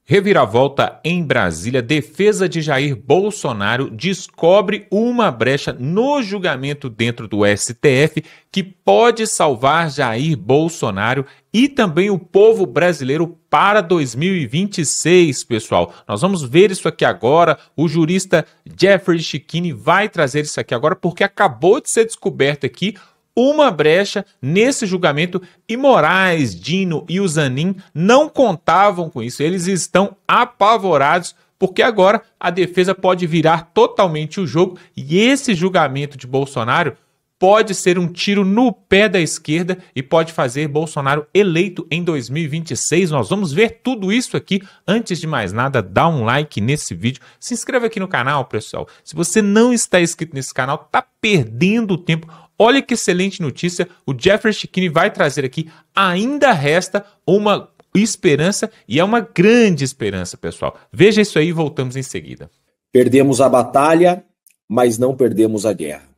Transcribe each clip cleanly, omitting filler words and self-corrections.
Reviravolta em Brasília, defesa de Jair Bolsonaro descobre uma brecha no julgamento dentro do STF que pode salvar Jair Bolsonaro e também o povo brasileiro para 2026, pessoal. Nós vamos ver isso aqui agora. O jurista Jeffrey Chechini vai trazer isso aqui agora porque acabou de ser descoberto aqui uma brecha nesse julgamento e Moraes, Dino e o Zanin não contavam com isso. Eles estão apavorados porque agora a defesa pode virar totalmente o jogo e esse julgamento de Bolsonaro pode ser um tiro no pé da esquerda e pode fazer Bolsonaro eleito em 2026. Nós vamos ver tudo isso aqui. Antes de mais nada, dá um like nesse vídeo. Se inscreva aqui no canal, pessoal. Se você não está inscrito nesse canal, tá perdendo tempo. Olha que excelente notícia, o Jeffrey Chechini vai trazer aqui, ainda resta uma esperança e é uma grande esperança, pessoal. Veja isso aí e voltamos em seguida. Perdemos a batalha, mas não perdemos a guerra.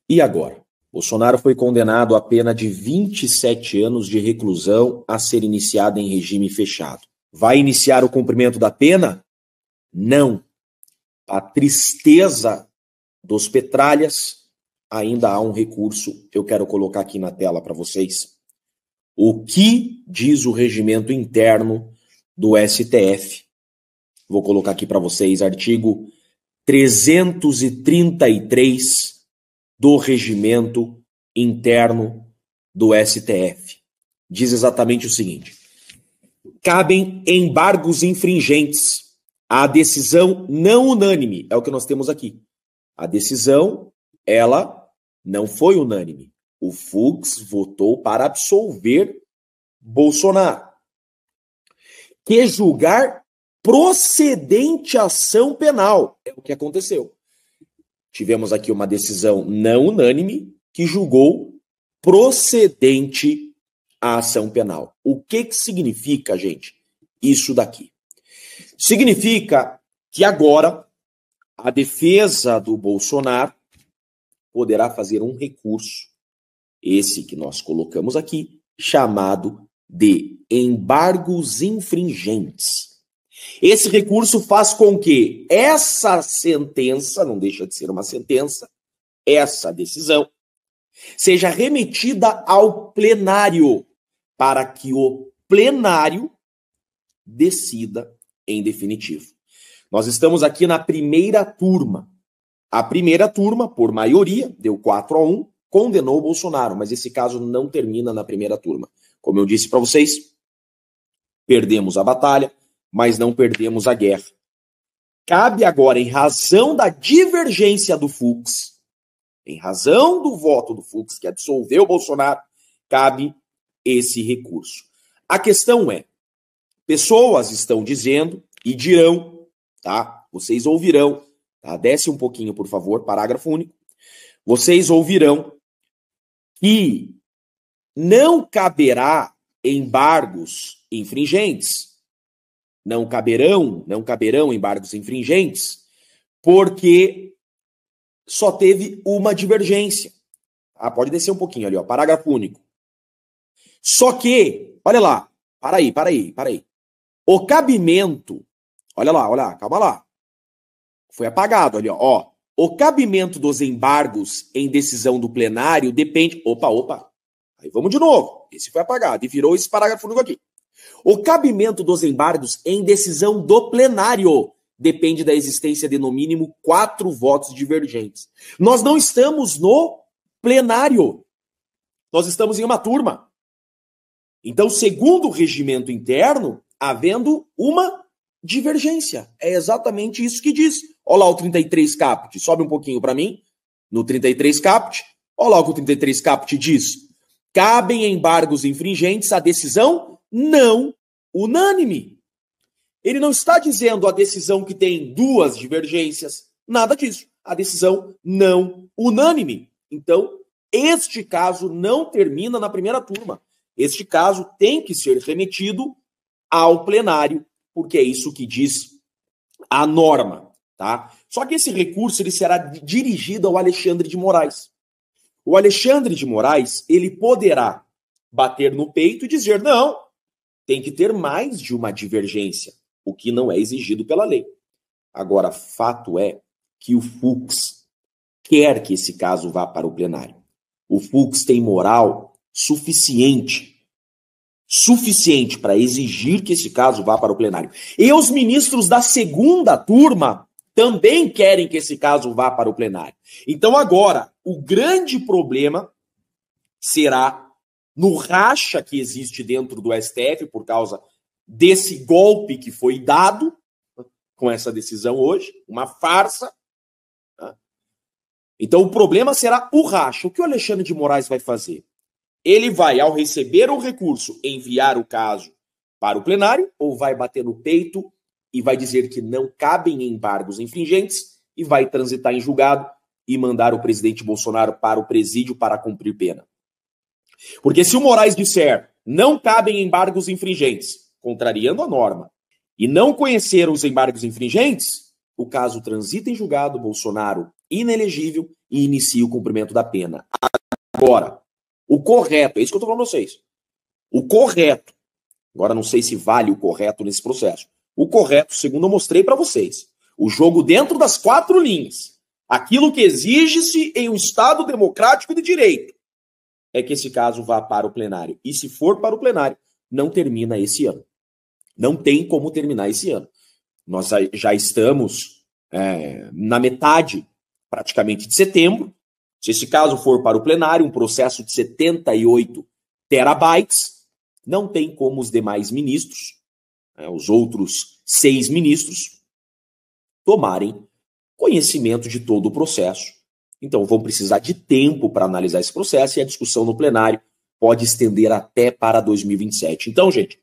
E agora? Bolsonaro foi condenado a pena de 27 anos de reclusão a ser iniciada em regime fechado. Vai iniciar o cumprimento da pena? Não. A tristeza dos petralhas, ainda há um recurso, eu quero colocar aqui na tela para vocês. O que diz o regimento interno do STF? Vou colocar aqui para vocês, artigo 333 do regimento interno do STF. Diz exatamente o seguinte: cabem embargos infringentes à decisão não unânime, é o que nós temos aqui. A decisão, ela não foi unânime. O Fux votou para absolver Bolsonaro. Que julgar procedente ação penal. É o que aconteceu. Tivemos aqui uma decisão não unânime que julgou procedente a ação penal. O que significa, gente, isso daqui? Significa que agora a defesa do Bolsonaro poderá fazer um recurso, esse que nós colocamos aqui, chamado de embargos infringentes. Esse recurso faz com que essa sentença, não deixa de ser uma sentença, essa decisão, seja remetida ao plenário, para que o plenário decida em definitivo. Nós estamos aqui na primeira turma. A primeira turma, por maioria, deu 4-1, condenou o Bolsonaro, mas esse caso não termina na primeira turma. Como eu disse para vocês, perdemos a batalha, mas não perdemos a guerra. Cabe agora, em razão da divergência do Fux, em razão do voto do Fux, que absolveu o Bolsonaro, cabe esse recurso. A questão é, pessoas estão dizendo e dirão, tá? Vocês ouvirão, tá? Desce um pouquinho, por favor, parágrafo único. Vocês ouvirão que não caberá embargos infringentes. Não caberão embargos infringentes, porque só teve uma divergência. Ah, pode descer um pouquinho ali, ó, parágrafo único. Só que, olha lá, para aí. O cabimento, olha lá, calma lá. Foi apagado ali, ó. O cabimento dos embargos em decisão do plenário depende... Opa. Aí vamos de novo. Esse foi apagado e virou esse parágrafo único aqui. O cabimento dos embargos em decisão do plenário depende da existência de, no mínimo, 4 votos divergentes. Nós não estamos no plenário. Nós estamos em uma turma. Então, segundo o regimento interno, havendo uma divergência. É exatamente isso que diz. Olha lá o 33 caput. Sobe um pouquinho para mim. No 33 caput. Olha lá o que o 33 caput diz. Cabem embargos infringentes à decisão não unânime. Ele não está dizendo a decisão que tem 2 divergências. Nada disso. A decisão não unânime. Então, este caso não termina na primeira turma. Este caso tem que ser remetido ao plenário, porque é isso que diz a norma, tá? Só que esse recurso ele será dirigido ao Alexandre de Moraes. O Alexandre de Moraes, ele poderá bater no peito e dizer, não, tem que ter mais de uma divergência. o que não é exigido pela lei. Agora, fato é que o Fux quer que esse caso vá para o plenário. O Fux tem moral suficiente para exigir que esse caso vá para o plenário. E os ministros da segunda turma também querem que esse caso vá para o plenário. Então agora, o grande problema será no racha que existe dentro do STF por causa desse golpe que foi dado com essa decisão hoje, uma farsa. Então o problema será o racha. O que o Alexandre de Moraes vai fazer? Ele vai, ao receber o recurso, enviar o caso para o plenário ou vai bater no peito e vai dizer que não cabem embargos infringentes e vai transitar em julgado e mandar o presidente Bolsonaro para o presídio para cumprir pena? Porque se o Moraes disser não cabem embargos infringentes, contrariando a norma, e não conhecer os embargos infringentes, o caso transita em julgado, Bolsonaro inelegível e inicia o cumprimento da pena. Agora, o correto, é isso que eu estou falando para vocês. O correto, agora não sei se vale o correto nesse processo. O correto, segundo eu mostrei para vocês, o jogo dentro das 4 linhas, aquilo que exige-se em um Estado democrático de direito, é que esse caso vá para o plenário. E se for para o plenário, não termina esse ano. Não tem como terminar esse ano. Nós já estamos na metade, praticamente, de setembro. Se esse caso for para o plenário, um processo de 78 terabytes, não tem como os demais ministros, os outros 6 ministros, tomarem conhecimento de todo o processo. Então, vão precisar de tempo para analisar esse processo e a discussão no plenário pode estender até para 2027. Então, gente,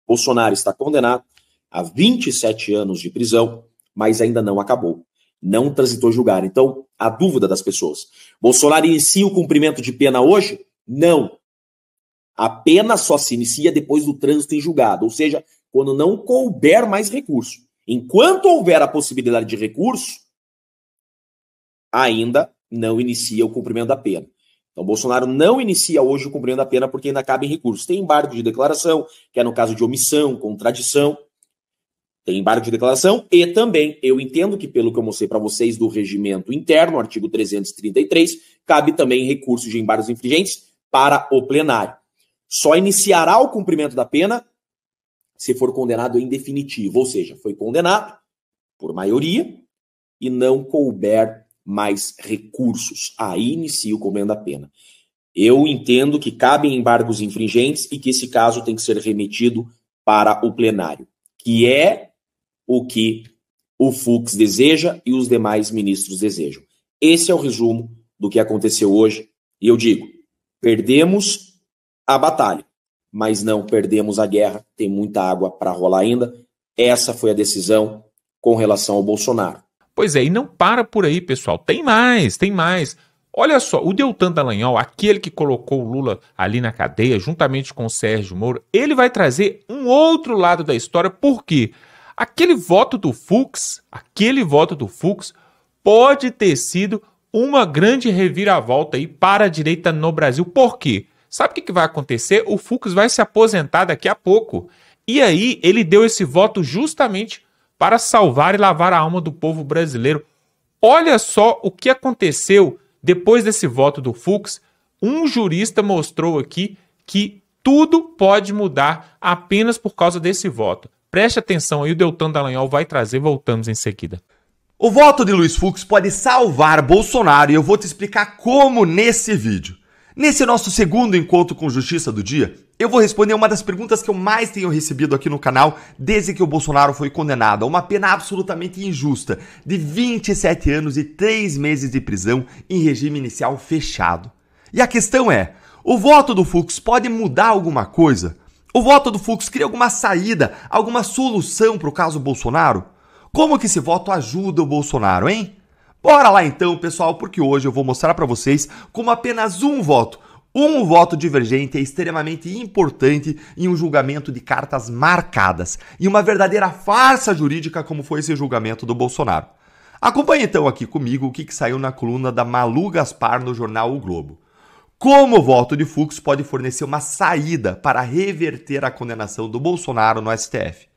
Bolsonaro está condenado a 27 anos de prisão, mas ainda não acabou. Não transitou julgar. Então, a dúvida das pessoas. Bolsonaro inicia o cumprimento de pena hoje? Não. A pena só se inicia depois do trânsito em julgado, ou seja, quando não couber mais recurso. Enquanto houver a possibilidade de recurso, ainda não inicia o cumprimento da pena. Então, Bolsonaro não inicia hoje o cumprimento da pena porque ainda cabe em recurso. Tem embargo de declaração, que é no caso de omissão, contradição. Tem embargo de declaração e também, eu entendo que pelo que eu mostrei para vocês do regimento interno, artigo 333, cabe também recurso de embargos infringentes para o plenário. Só iniciará o cumprimento da pena se for condenado em definitivo, ou seja, foi condenado por maioria e não couber mais recursos. Aí inicia o cumprimento da pena. Eu entendo que cabem embargos infringentes e que esse caso tem que ser remetido para o plenário, que é o que o Fux deseja e os demais ministros desejam. Esse é o resumo do que aconteceu hoje. E eu digo, perdemos a batalha, mas não perdemos a guerra. Tem muita água para rolar ainda. Essa foi a decisão com relação ao Bolsonaro. Pois é, e não para por aí, pessoal. Tem mais, tem mais. Olha só, o Deltan Dallagnol, aquele que colocou o Lula ali na cadeia, juntamente com o Sérgio Moro, ele vai trazer um outro lado da história. Por quê? Aquele voto do Fux pode ter sido uma grande reviravolta aí para a direita no Brasil. Por quê? Sabe o que vai acontecer? O Fux vai se aposentar daqui a pouco. E aí ele deu esse voto justamente para salvar e lavar a alma do povo brasileiro. Olha só o que aconteceu depois desse voto do Fux. Um jurista mostrou aqui que tudo pode mudar apenas por causa desse voto. Preste atenção aí, o Deltan Dallagnol vai trazer, voltamos em seguida. O voto de Luiz Fux pode salvar Bolsonaro e eu vou te explicar como nesse vídeo. Nesse nosso segundo encontro com Justiça do Dia, eu vou responder uma das perguntas que eu mais tenho recebido aqui no canal desde que o Bolsonaro foi condenado a uma pena absolutamente injusta de 27 anos e 3 meses de prisão em regime inicial fechado. E a questão é, o voto do Fux pode mudar alguma coisa? O voto do Fux cria alguma saída, alguma solução para o caso Bolsonaro? Como que esse voto ajuda o Bolsonaro, hein? Bora lá então, pessoal, porque hoje eu vou mostrar para vocês como apenas um voto divergente é extremamente importante em um julgamento de cartas marcadas, e uma verdadeira farsa jurídica como foi esse julgamento do Bolsonaro. Acompanhe então aqui comigo o que saiu na coluna da Malu Gaspar no jornal O Globo. Como o voto de Fux pode fornecer uma saída para reverter a condenação do Bolsonaro no STF.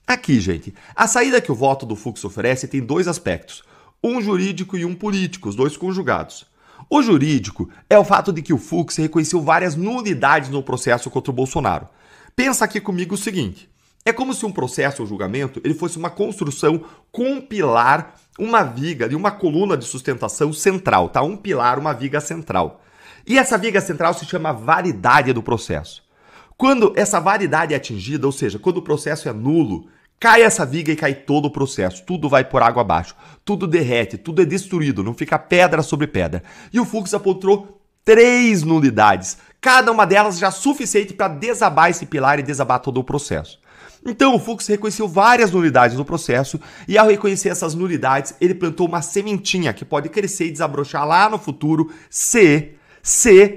Aqui, gente, a saída que o voto do Fux oferece tem dois aspectos, um jurídico e um político, os dois conjugados. O jurídico é o fato de que o Fux reconheceu várias nulidades no processo contra o Bolsonaro. Pensa aqui comigo o seguinte, é como se um processo ou julgamento ele fosse uma construção com um pilar, uma viga e uma coluna de sustentação central, tá? Um pilar, uma viga central. E essa viga central se chama validade do processo. Quando essa validade é atingida, ou seja, quando o processo é nulo, cai essa viga e cai todo o processo, tudo vai por água abaixo, tudo derrete, tudo é destruído, não fica pedra sobre pedra. E o Fux apontou 3 nulidades, cada uma delas já suficiente para desabar esse pilar e desabar todo o processo. Então o Fux reconheceu várias nulidades no processo e ao reconhecer essas nulidades, ele plantou uma sementinha que pode crescer e desabrochar lá no futuro se,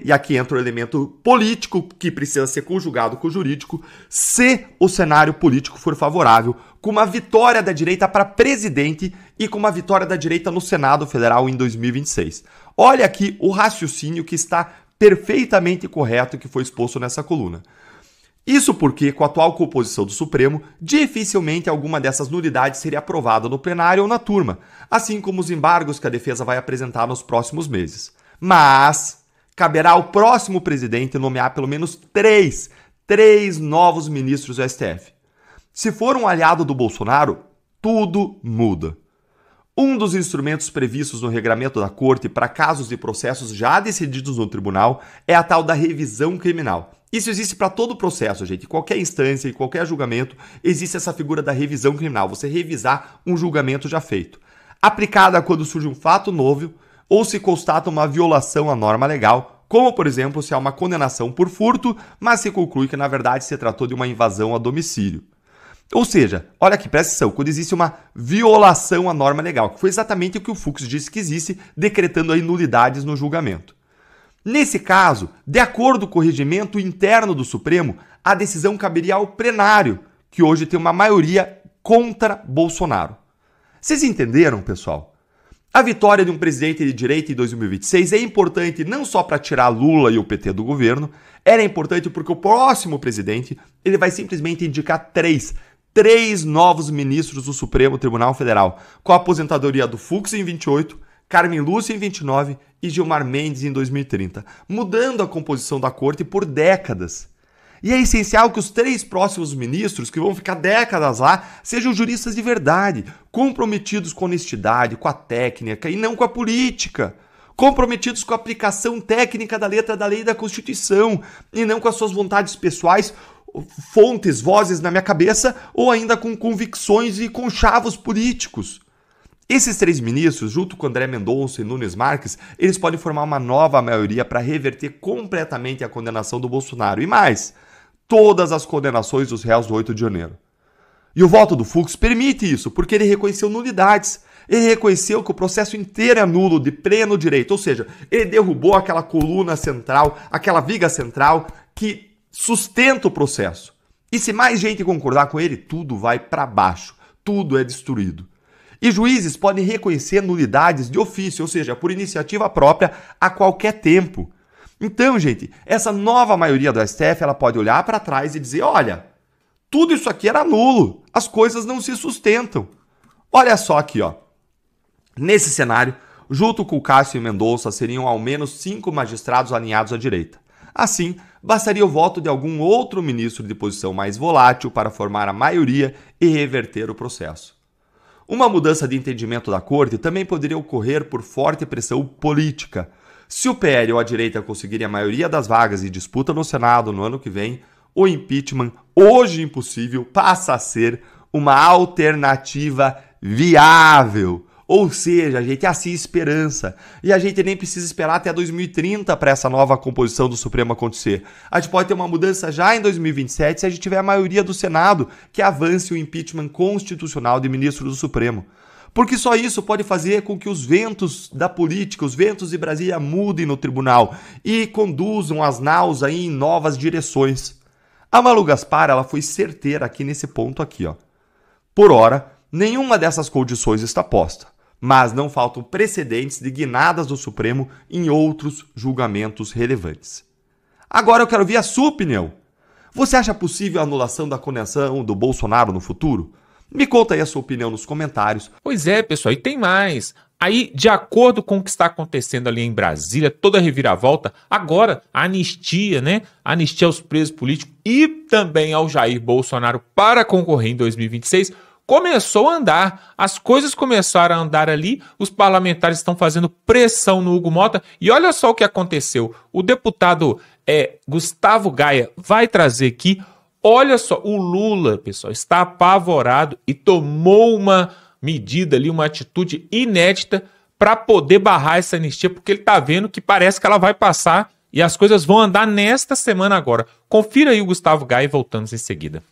e aqui entra o elemento político que precisa ser conjugado com o jurídico, se o cenário político for favorável, com uma vitória da direita para presidente e com uma vitória da direita no Senado Federal em 2026. Olha aqui o raciocínio que está perfeitamente correto que foi exposto nessa coluna. Isso porque, com a atual composição do Supremo, dificilmente alguma dessas nulidades seria aprovada no plenário ou na turma, assim como os embargos que a defesa vai apresentar nos próximos meses. Mas caberá ao próximo presidente nomear pelo menos três novos ministros do STF. Se for um aliado do Bolsonaro, tudo muda. Um dos instrumentos previstos no regramento da Corte para casos e processos já decididos no tribunal é a tal da revisão criminal. Isso existe para todo o processo, gente. Em qualquer instância, em qualquer julgamento, existe essa figura da revisão criminal. Você revisar um julgamento já feito. Aplicada quando surge um fato novo ou se constata uma violação à norma legal, como, por exemplo, se há uma condenação por furto, mas se conclui que, na verdade, se tratou de uma invasão a domicílio. Ou seja, olha aqui, presta atenção, quando existe uma violação à norma legal, que foi exatamente o que o Fux disse que existe, decretando aí nulidades no julgamento. Nesse caso, de acordo com o regimento interno do Supremo, a decisão caberia ao plenário, que hoje tem uma maioria contra Bolsonaro. Vocês entenderam, pessoal? A vitória de um presidente de direita em 2026 é importante não só para tirar Lula e o PT do governo, ela é importante porque o próximo presidente ele vai simplesmente indicar três novos ministros do Supremo Tribunal Federal, com a aposentadoria do Fux em 28, Carmen Lúcia em 29 e Gilmar Mendes em 2030, mudando a composição da corte por décadas. E é essencial que os 3 próximos ministros, que vão ficar décadas lá, sejam juristas de verdade, comprometidos com a honestidade, com a técnica e não com a política. Comprometidos com a aplicação técnica da letra da lei e da Constituição e não com as suas vontades pessoais, fontes, vozes na minha cabeça ou ainda com convicções e conchavos políticos. Esses 3 ministros, junto com André Mendonça e Nunes Marques, eles podem formar uma nova maioria para reverter completamente a condenação do Bolsonaro. E mais, todas as condenações dos réus do 8 de janeiro. E o voto do Fux permite isso, porque ele reconheceu nulidades. Ele reconheceu que o processo inteiro é nulo, de pleno direito. Ou seja, ele derrubou aquela coluna central, aquela viga central que sustenta o processo. E se mais gente concordar com ele, tudo vai para baixo. Tudo é destruído. E juízes podem reconhecer nulidades de ofício, ou seja, por iniciativa própria, a qualquer tempo. Então, gente, essa nova maioria do STF, ela pode olhar para trás e dizer, olha, tudo isso aqui era nulo, as coisas não se sustentam. Olha só aqui, ó. Nesse cenário, junto com o Cássio e Mendonça, seriam ao menos 5 magistrados alinhados à direita. Assim, bastaria o voto de algum outro ministro de posição mais volátil para formar a maioria e reverter o processo. Uma mudança de entendimento da Corte também poderia ocorrer por forte pressão política. Se o PL ou a direita conseguirem a maioria das vagas em disputa no Senado no ano que vem, o impeachment, hoje impossível, passa a ser uma alternativa viável. Ou seja, a gente assim esperança. E a gente nem precisa esperar até 2030 para essa nova composição do Supremo acontecer. A gente pode ter uma mudança já em 2027 se a gente tiver a maioria do Senado que avance o impeachment constitucional de ministro do Supremo. Porque só isso pode fazer com que os ventos da política, os ventos de Brasília mudem no tribunal e conduzam as naus aí em novas direções. A Malu Gaspar, ela foi certeira aqui nesse ponto aqui, ó. Por ora, nenhuma dessas condições está posta. Mas não faltam precedentes de guinadas do Supremo em outros julgamentos relevantes. Agora eu quero ver a sua opinião. Você acha possível a anulação da condenação do Bolsonaro no futuro? Me conta aí a sua opinião nos comentários. Pois é, pessoal, e tem mais. Aí, de acordo com o que está acontecendo ali em Brasília, toda a reviravolta, agora a anistia, né? A anistia aos presos políticos e também ao Jair Bolsonaro para concorrer em 2026, começou a andar. As coisas começaram a andar ali, os parlamentares estão fazendo pressão no Hugo Mota e olha só o que aconteceu. O deputado Gustavo Gaia vai trazer aqui, olha só, o Lula, pessoal, está apavorado e tomou uma medida ali, uma atitude inédita para poder barrar essa anistia, porque ele está vendo que parece que ela vai passar e as coisas vão andar nesta semana agora. Confira aí o Gustavo Gaia e voltamos em seguida.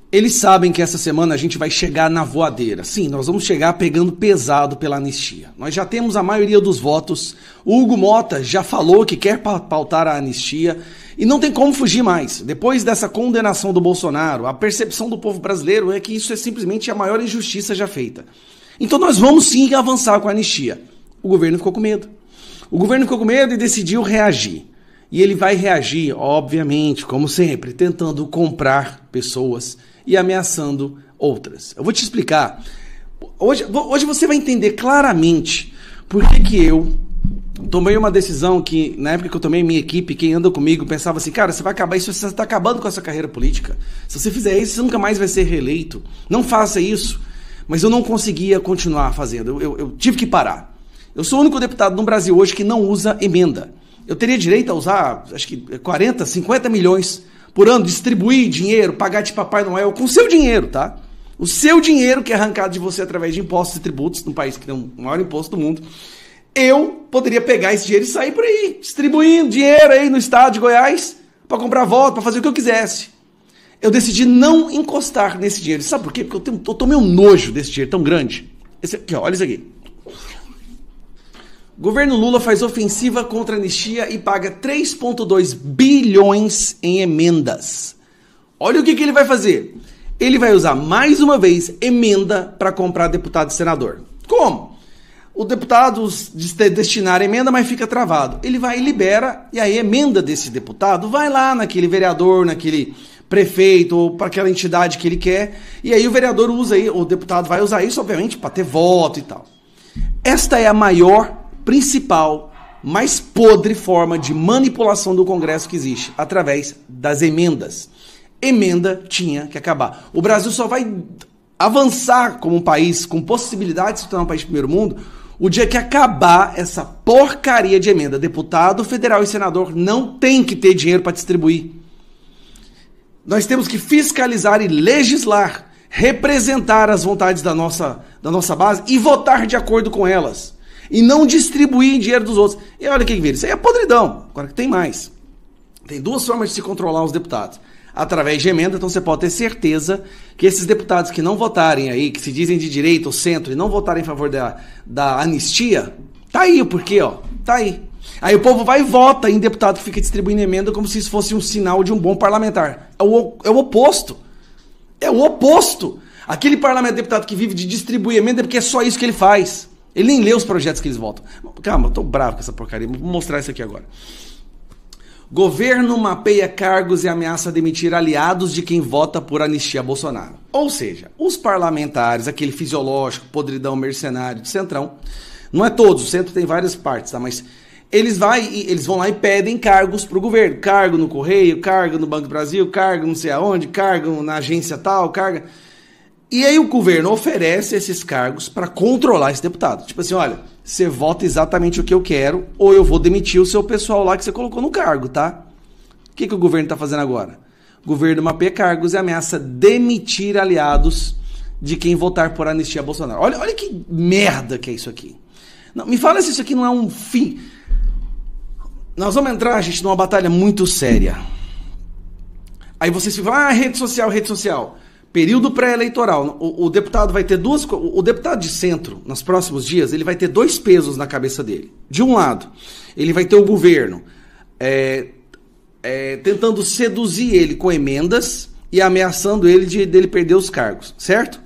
Eles sabem que essa semana a gente vai chegar na voadeira. Sim, nós vamos chegar pegando pesado pela anistia. Nós já temos a maioria dos votos. O Hugo Mota já falou que quer pautar a anistia e não tem como fugir mais. Depois dessa condenação do Bolsonaro, a percepção do povo brasileiro é que isso é simplesmente a maior injustiça já feita. Então nós vamos sim avançar com a anistia. O governo ficou com medo. O governo ficou com medo e decidiu reagir. E ele vai reagir, obviamente, como sempre, tentando comprar pessoas e ameaçando outras. Eu vou te explicar. Hoje você vai entender claramente por que eu tomei uma decisão que, na época que eu tomei minha equipe, quem anda comigo pensava assim, cara, você vai acabar isso, você está acabando com a sua carreira política. Se você fizer isso, você nunca mais vai ser reeleito. Não faça isso. Mas eu não conseguia continuar fazendo. Eu tive que parar. Eu sou o único deputado no Brasil hoje que não usa emenda. Eu teria direito a usar, acho que 40, 50 milhões por ano, distribuir dinheiro, pagar de Papai Noel com o seu dinheiro, tá? O seu dinheiro que é arrancado de você através de impostos e tributos, num país que tem o maior imposto do mundo. Eu poderia pegar esse dinheiro e sair por aí, distribuindo dinheiro aí no estado de Goiás para comprar voto, para fazer o que eu quisesse. Eu decidi não encostar nesse dinheiro. Sabe por quê? Porque eu tomei um nojo desse dinheiro tão grande. Esse aqui, ó, olha isso aqui. Governo Lula faz ofensiva contra a anistia e paga 3,2 bilhões em emendas. Olha o que ele vai fazer. Ele vai usar mais uma vez emenda para comprar deputado e senador. Como? O deputado destinar emenda, mas fica travado. Ele vai e libera, e a emenda desse deputado vai lá naquele vereador, naquele prefeito, ou para aquela entidade que ele quer, e aí o vereador usa aí, o deputado vai usar isso, obviamente, para ter voto e tal. Esta é a maior, principal, mais podre forma de manipulação do Congresso que existe, através das emendas. Emenda tinha que acabar. O Brasil só vai avançar como um país com possibilidade de se tornar um país de primeiro mundo o dia que acabar essa porcaria de emenda. Deputado federal e senador não tem que ter dinheiro para distribuir. Nós temos que fiscalizar e legislar, representar as vontades da nossa base e votar de acordo com elas. E não distribuir dinheiro dos outros. E olha o que vira. Isso aí é podridão. Agora que tem mais. Tem duas formas de se controlar os deputados. Através de emenda, então você pode ter certeza que esses deputados que não votarem aí, que se dizem de direita ou centro, e não votarem em favor da anistia, tá aí o porquê, ó. Tá aí. Aí o povo vai e vota em deputado que fica distribuindo emenda como se isso fosse um sinal de um bom parlamentar. É o oposto. É o oposto. Aquele parlamentar deputado que vive de distribuir emenda é porque é só isso que ele faz. Ele nem lê os projetos que eles votam. Calma, eu tô bravo com essa porcaria. Vou mostrar isso aqui agora. Governo mapeia cargos e ameaça demitir aliados de quem vota por anistia a Bolsonaro. Ou seja, os parlamentares, aquele fisiológico, podridão, mercenário de Centrão, não é todos, o Centro tem várias partes, tá? Mas eles vão lá e pedem cargos pro governo. Cargo no Correio, cargo no Banco do Brasil, cargo não sei aonde, cargo na agência tal, cargo... E aí o governo oferece esses cargos para controlar esse deputado. Tipo assim, olha, você vota exatamente o que eu quero ou eu vou demitir o seu pessoal lá que você colocou no cargo, tá? O que o governo está fazendo agora? O governo mapeia cargos e ameaça demitir aliados de quem votar por anistia a Bolsonaro. Olha que merda que é isso aqui. Não, me fala se isso aqui não é um fim. Nós vamos entrar, gente, numa batalha muito séria. Aí vocês ficam, rede social. Período pré-eleitoral, o deputado vai ter o deputado de centro, nos próximos dias, ele vai ter dois pesos na cabeça dele. De um lado, ele vai ter o governo tentando seduzir ele com emendas e ameaçando ele dele perder os cargos, certo?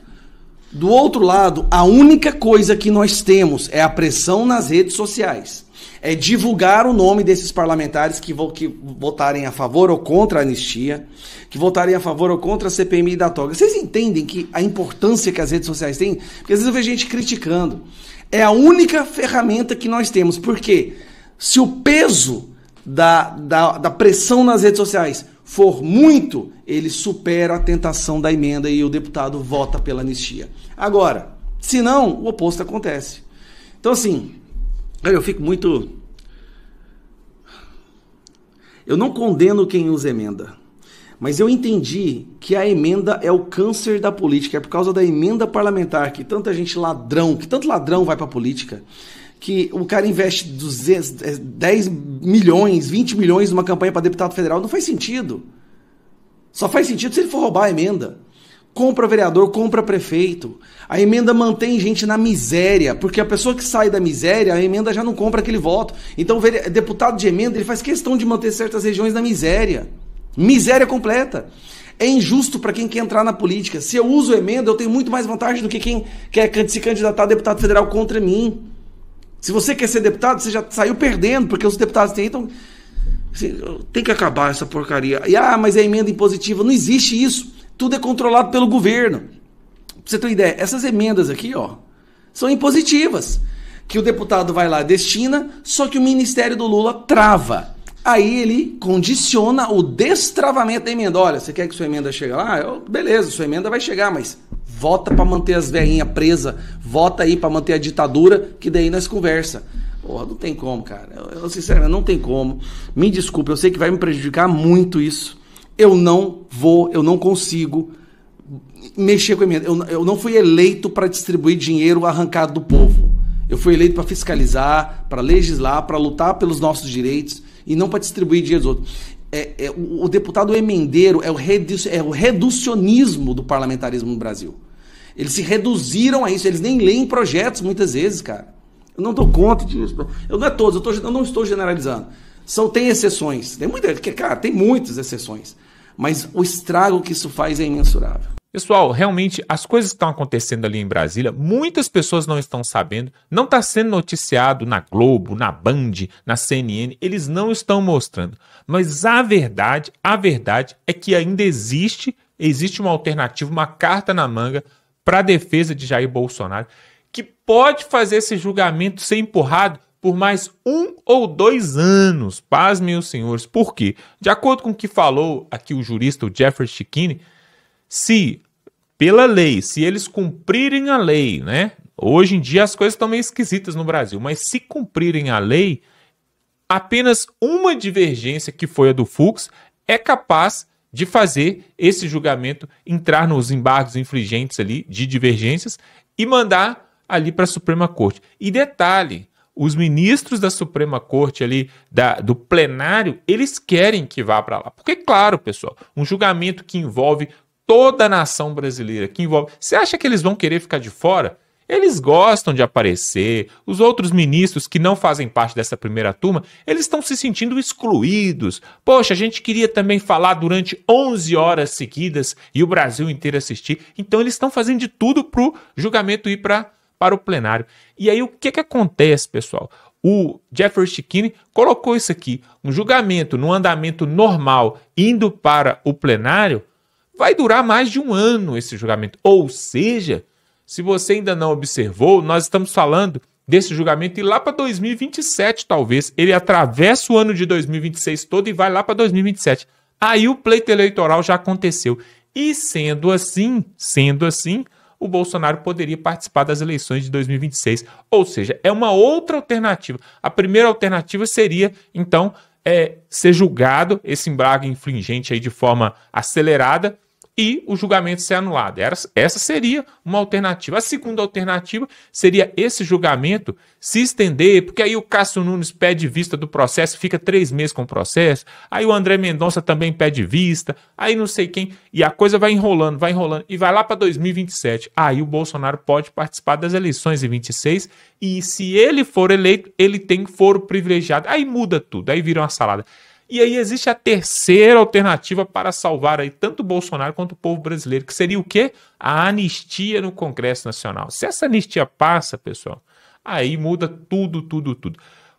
Do outro lado, a única coisa que nós temos é a pressão nas redes sociais. é divulgar o nome desses parlamentares que votarem a favor ou contra a anistia, que votarem a favor ou contra a CPMI da toga. Vocês entendem que a importância que as redes sociais têm? Porque às vezes eu vejo gente criticando. É a única ferramenta que nós temos. Porque se o peso da pressão nas redes sociais for muito, ele supera a tentação da emenda e o deputado vota pela anistia. Agora, se não, o oposto acontece. Então, assim, eu fico muito... Eu não condeno quem usa emenda, mas eu entendi que a emenda é o câncer da política. É por causa da emenda parlamentar que tanta gente ladrão, que tanto ladrão vai pra política, que o cara investe 10 milhões, 20 milhões numa campanha para deputado federal. Não faz sentido. Só faz sentido se ele for roubar a emenda. Compra vereador, compra prefeito. A emenda mantém gente na miséria, porque a pessoa que sai da miséria, a emenda já não compra aquele voto. Então o deputado de emenda, ele faz questão de manter certas regiões na miséria. Miséria completa. É injusto para quem quer entrar na política. Se eu uso emenda, eu tenho muito mais vantagem do que quem quer se candidatar a deputado federal contra mim. Se você quer ser deputado, você já saiu perdendo, porque os deputados têm... Então, tem que acabar essa porcaria. Mas é emenda impositiva. Não existe isso. Tudo é controlado pelo governo. Pra você ter uma ideia, essas emendas aqui, ó, são impositivas. Que o deputado vai lá, destina, só que o Ministério do Lula trava. Aí ele condiciona o destravamento da emenda. Olha, você quer que sua emenda chegue lá? Beleza, sua emenda vai chegar, mas vota para manter as velhinhas presas, vota aí para manter a ditadura, que daí nós conversa. Porra, não tem como, cara. Eu sinceramente, não tem como. Me desculpe, eu sei que vai me prejudicar muito isso. Eu não consigo mexer com a emenda. Eu não fui eleito para distribuir dinheiro arrancado do povo. Eu fui eleito para fiscalizar, para legislar, para lutar pelos nossos direitos e não para distribuir dinheiro dos outros. O deputado emendeiro é o reducionismo do parlamentarismo no Brasil. Eles se reduziram a isso, eles nem leem projetos muitas vezes, cara. Eu não dou conta disso. Não é todos, eu não estou generalizando. Tem exceções. Tem muitas exceções. Mas o estrago que isso faz é imensurável. Pessoal, realmente as coisas que estão acontecendo ali em Brasília, muitas pessoas não estão sabendo, não está sendo noticiado na Globo, na Band, na CNN, eles não estão mostrando. Mas a verdade é que ainda existe uma alternativa, uma carta na manga para a defesa de Jair Bolsonaro, que pode fazer esse julgamento ser empurrado por mais 1 ou 2 anos. Pasmem os senhores. Por quê? De acordo com o que falou aqui o jurista, o Jeffrey Schickini, se pela lei, se eles cumprirem a lei, né? Hoje em dia as coisas estão meio esquisitas no Brasil, mas se cumprirem a lei, apenas uma divergência, que foi a do Fux, é capaz de fazer esse julgamento entrar nos embargos infringentes ali de divergências e mandar ali para a Suprema Corte. E detalhe, os ministros da Suprema Corte ali, do plenário, eles querem que vá para lá. Porque, claro, pessoal, um julgamento que envolve toda a nação brasileira, você acha que eles vão querer ficar de fora? Eles gostam de aparecer. Os outros ministros que não fazem parte dessa primeira turma, eles estão se sentindo excluídos. Poxa, a gente queria também falar durante 11 horas seguidas e o Brasil inteiro assistir. Então eles estão fazendo de tudo para o julgamento ir para o plenário. E aí o que acontece, pessoal? O Jeffrey Schickini colocou isso aqui. Um julgamento no andamento normal indo para o plenário vai durar mais de 1 ano esse julgamento. Ou seja, se você ainda não observou, nós estamos falando desse julgamento ir lá para 2027 talvez. Ele atravessa o ano de 2026 todo e vai lá para 2027. Aí o pleito eleitoral já aconteceu. E sendo assim, o Bolsonaro poderia participar das eleições de 2026. Ou seja, é uma outra alternativa. A primeira alternativa seria, então, ser julgado esse embargo infringente aí de forma acelerada e o julgamento ser anulado. Essa seria uma alternativa. A segunda alternativa seria esse julgamento se estender, porque aí o Cássio Nunes pede vista do processo, fica 3 meses com o processo, aí o André Mendonça também pede vista, aí não sei quem, e a coisa vai enrolando, e vai lá para 2027. Aí o Bolsonaro pode participar das eleições em 26, e se ele for eleito, ele tem foro privilegiado. Aí muda tudo, aí vira uma salada. E aí existe a terceira alternativa para salvar aí tanto o Bolsonaro quanto o povo brasileiro, que seria o quê? A anistia no Congresso Nacional. Se essa anistia passa, pessoal, aí muda tudo.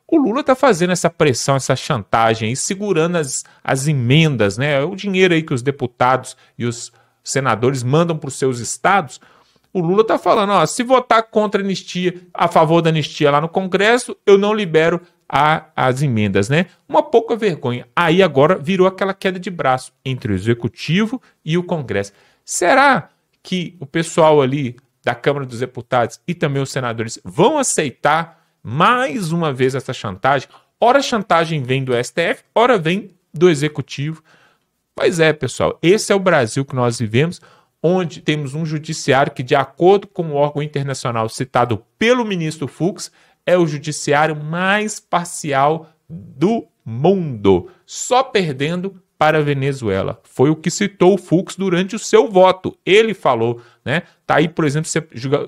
O Lula está fazendo essa pressão, essa chantagem aí, segurando as emendas, né? O dinheiro aí que os deputados e os senadores mandam para os seus estados. O Lula está falando, ó, se votar contra a anistia, a favor da anistia lá no Congresso, eu não libero as emendas, né? Uma pouca vergonha. Aí agora virou aquela queda de braço entre o Executivo e o Congresso. Será que o pessoal ali da Câmara dos Deputados e também os senadores vão aceitar mais uma vez essa chantagem? Ora a chantagem vem do STF, ora vem do Executivo. Pois é, pessoal, esse é o Brasil que nós vivemos, onde temos um judiciário que, de acordo com o órgão internacional citado pelo ministro Fux, é o judiciário mais parcial do mundo, só perdendo para a Venezuela. Foi o que citou o Fux durante o seu voto. Ele falou, né? Tá aí, por exemplo, você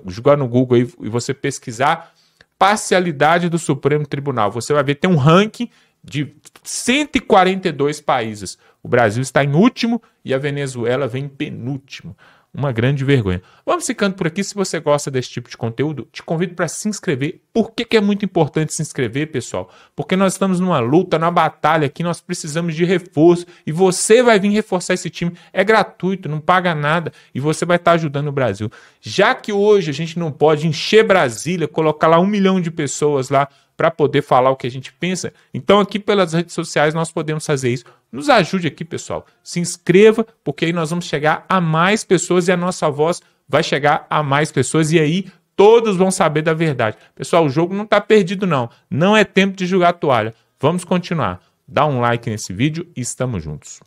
jogar no Google aí, e você pesquisar parcialidade do Supremo Tribunal. Você vai ver, tem um ranking de 142 países. O Brasil está em último e a Venezuela vem em penúltimo. Uma grande vergonha. Vamos ficando por aqui. Se você gosta desse tipo de conteúdo, te convido para se inscrever. Por que é muito importante se inscrever, pessoal? Porque nós estamos numa luta, numa batalha aqui, nós precisamos de reforço e você vai vir reforçar esse time. É gratuito, não paga nada e você vai estar ajudando o Brasil. Já que hoje a gente não pode encher Brasília, colocar lá 1 milhão de pessoas lá para poder falar o que a gente pensa, então aqui pelas redes sociais nós podemos fazer isso. Nos ajude aqui, pessoal. Se inscreva, porque aí nós vamos chegar a mais pessoas e a nossa voz vai chegar a mais pessoas e aí todos vão saber da verdade. Pessoal, o jogo não está perdido não. Não é tempo de jogar toalha. Vamos continuar. Dá um like nesse vídeo e estamos juntos.